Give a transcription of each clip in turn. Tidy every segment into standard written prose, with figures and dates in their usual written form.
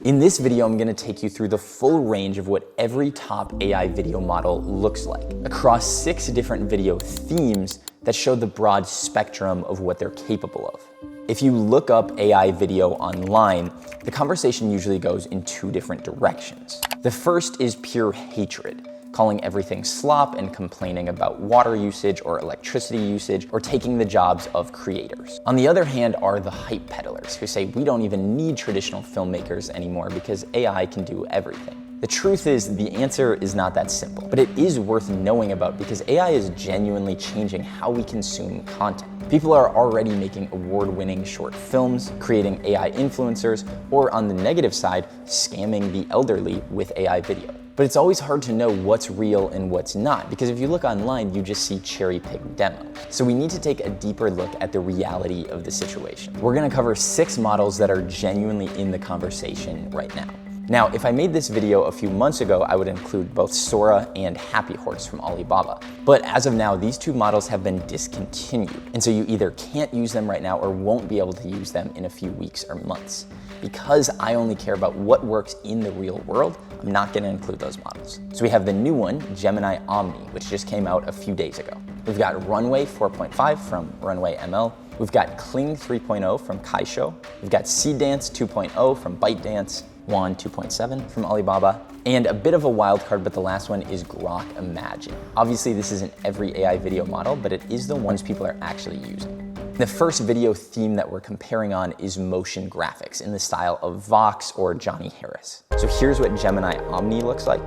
In this video, I'm gonna take you through the full range of what every top AI video model looks like across 6 different video themes that show the broad spectrum of what they're capable of. If you look up AI video online, the conversation usually goes in 2 different directions. The first is pure hatred, calling everything slop and complaining about water usage or electricity usage or taking the jobs of creators. On the other hand are the hype peddlers who say we don't even need traditional filmmakers anymore because AI can do everything. The truth is, the answer is not that simple, but it is worth knowing about because AI is genuinely changing how we consume content. People are already making award-winning short films, creating AI influencers, or on the negative side, scamming the elderly with AI video. But it's always hard to know what's real and what's not, because if you look online, you just see cherry-picked demos. So we need to take a deeper look at the reality of the situation. We're gonna cover 6 models that are genuinely in the conversation right now. Now, if I made this video a few months ago, I would include both Sora and Happy Horse from Alibaba. But as of now, these 2 models have been discontinued. And so you either can't use them right now or won't be able to use them in a few weeks or months. Because I only care about what works in the real world, I'm not gonna include those models. So we have the new one, Gemini Omni, which just came out a few days ago. We've got Runway 4.5 from Runway ML. We've got Kling 3.0 from Kuaishou. We've got Seedance 2.0 from Bytedance. 2.7 from Alibaba, and a bit of a wild card, but the last one is Grok Imagine. Obviously, this isn't every AI video model, but it is the ones people are actually using. The first video theme that we're comparing on is motion graphics in the style of Vox or Johnny Harris. So here's what Gemini Omni looks like.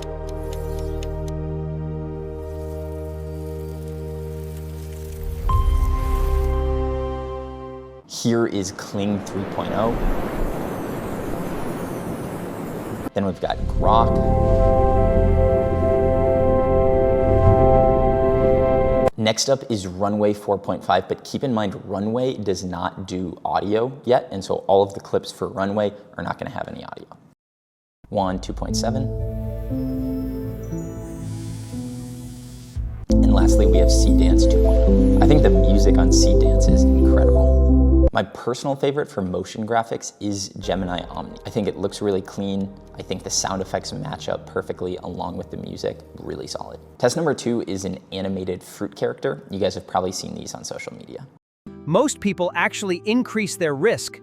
Here is Kling 3.0. Then we've got Grok. Next up is Runway 4.5, but keep in mind Runway does not do audio yet, and so all of the clips for Runway are not gonna have any audio. 2.7. And lastly, we have Seedance 2.0. I think the music on Seedance is incredible. My personal favorite for motion graphics is Gemini Omni. I think it looks really clean. I think the sound effects match up perfectly along with the music, really solid. Test number 2 is an animated fruit character. You guys have probably seen these on social media. Most people actually increase their risk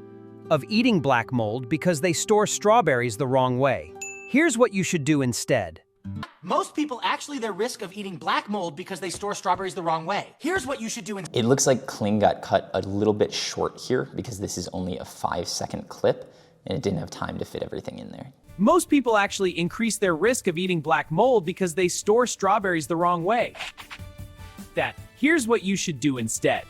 of eating black mold because they store strawberries the wrong way. Here's what you should do instead. Most people actually their risk of eating black mold because they store strawberries the wrong way. Here's what you should do. It looks like Kling got cut a little bit short here because this is only a 5-second clip and it didn't have time to fit everything in there. Most people actually increase their risk of eating black mold because they store strawberries the wrong way. Here's what you should do instead.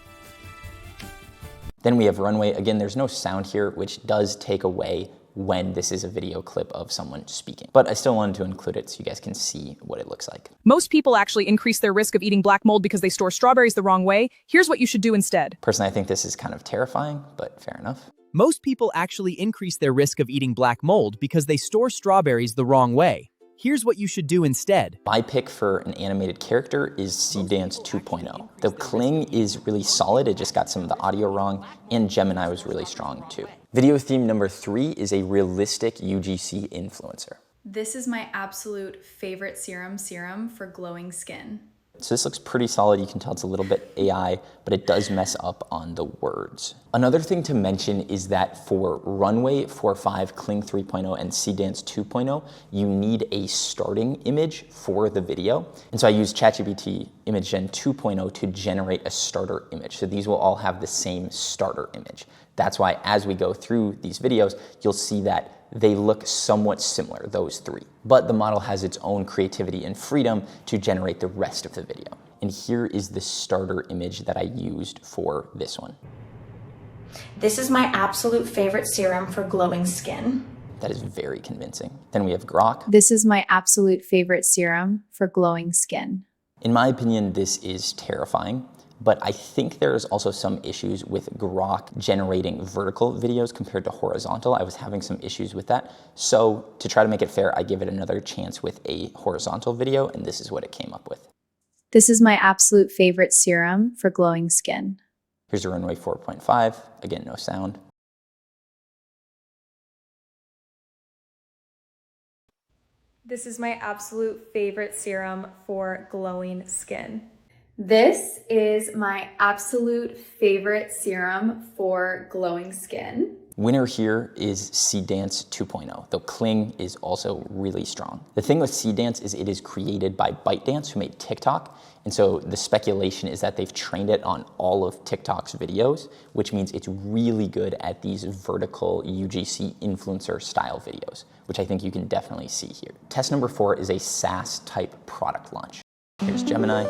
Then we have Runway. Again, there's no sound here, which does take away when this is a video clip of someone speaking. But I still wanted to include it so you guys can see what it looks like. Most people actually increase their risk of eating black mold because they store strawberries the wrong way. Here's what you should do instead. Personally, I think this is kind of terrifying, but fair enough. Most people actually increase their risk of eating black mold because they store strawberries the wrong way. Here's what you should do instead. My pick for an animated character is Seedance 2.0. The Kling is really solid, it just got some of the audio wrong, and Gemini was really strong too. Video theme number 3 is a realistic UGC influencer. This is my absolute favorite serum for glowing skin. So this looks pretty solid. You can tell it's a little bit AI, but it does mess up on the words. Another thing to mention is that for Runway 4.5, Kling 3.0, and Seedance 2.0, you need a starting image for the video. And so I used ChatGPT Image Gen 2.0 to generate a starter image. So these will all have the same starter image. That's why as we go through these videos, you'll see that they look somewhat similar, those 3. But the model has its own creativity and freedom to generate the rest of the video. And here is the starter image that I used for this one. This is my absolute favorite serum for glowing skin. That is very convincing. Then we have Grok. This is my absolute favorite serum for glowing skin. In my opinion, this is terrifying. But I think there's also some issues with Grok generating vertical videos compared to horizontal. I was having some issues with that. So to try to make it fair, I give it another chance with a horizontal video, and this is what it came up with. This is my absolute favorite serum for glowing skin. Here's a Runway 4.5. Again, no sound. This is my absolute favorite serum for glowing skin. This is my absolute favorite serum for glowing skin. Winner here is Seedance 2.0, though Kling is also really strong. The thing with Seedance is it is created by Bytedance, who made TikTok, and so the speculation is that they've trained it on all of TikTok's videos, which means it's really good at these vertical UGC influencer style videos, which I think you can definitely see here. Test number 4 is a SaaS type product launch. Here's Gemini.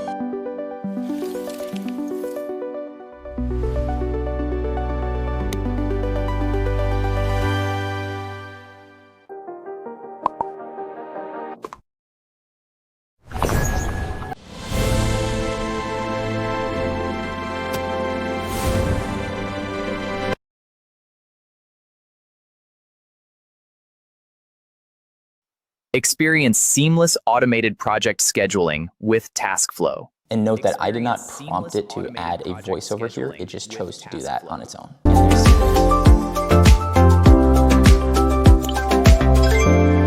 Experience seamless automated project scheduling with TaskFlow. And note that I did not prompt it to add a voiceover here, it just chose to do that on its own.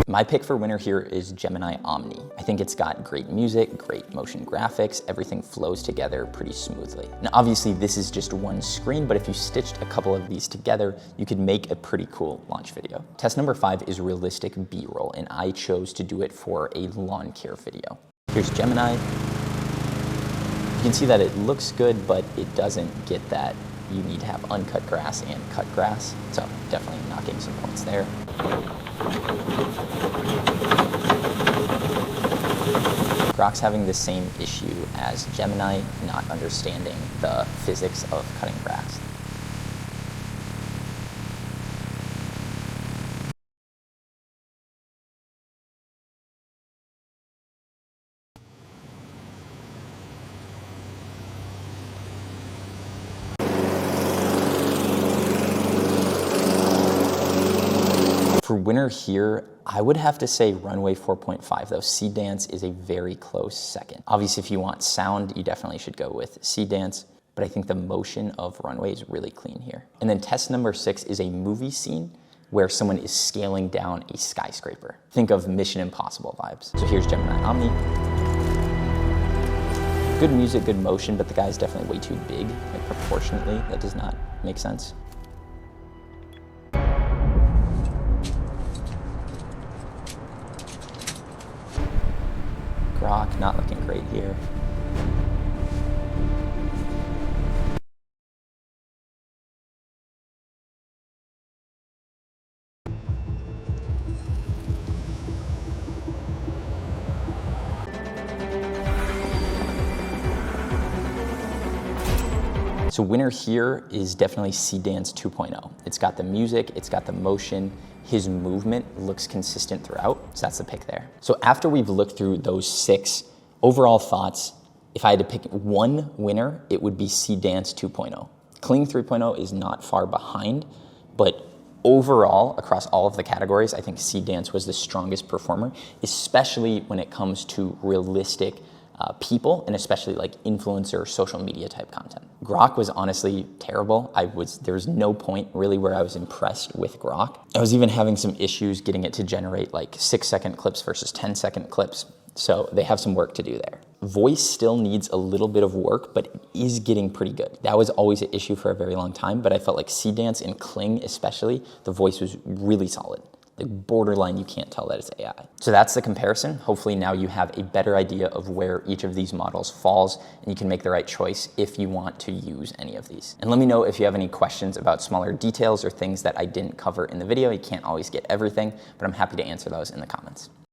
My pick for winner here is Gemini Omni. I think it's got great music, great motion graphics, everything flows together pretty smoothly. Now obviously this is just one screen, but if you stitched a couple of these together, you could make a pretty cool launch video. Test number 5 is realistic B-roll, and I chose to do it for a lawn care video. Here's Gemini. You can see that it looks good, but it doesn't get that you need to have uncut grass and cut grass. So definitely knocking some points there. Grok's having the same issue as Gemini, not understanding the physics of cutting grass. For winner here, I would have to say Runway 4.5, though Seedance is a very close second. Obviously, if you want sound, you definitely should go with Seedance, but I think the motion of Runway is really clean here. And then test number 6 is a movie scene where someone is scaling down a skyscraper. Think of Mission Impossible vibes. So here's Gemini Omni. Good music, good motion, but the guy's definitely way too big, like proportionately. That does not make sense. Grok, not looking great here. So winner here is definitely Seedance 2.0. It's got the music, it's got the motion, his movement looks consistent throughout, so that's the pick there. So after we've looked through those 6 overall thoughts, if I had to pick one winner, it would be Seedance 2.0. Kling 3.0 is not far behind, but overall, across all of the categories, I think Seedance was the strongest performer, especially when it comes to realistic people, and especially like influencer social media type content. Grok was honestly terrible. There was no point really where I was impressed with Grok. I was even having some issues getting it to generate like 6-second clips versus 10-second clips. So they have some work to do there. Voice still needs a little bit of work, but it is getting pretty good. That was always an issue for a very long time, but I felt like Seedance and Kling especially, the voice was really solid. Like borderline, you can't tell that it's AI. So that's the comparison. Hopefully now you have a better idea of where each of these models falls, and you can make the right choice if you want to use any of these. And let me know if you have any questions about smaller details or things that I didn't cover in the video. You can't always get everything, but I'm happy to answer those in the comments.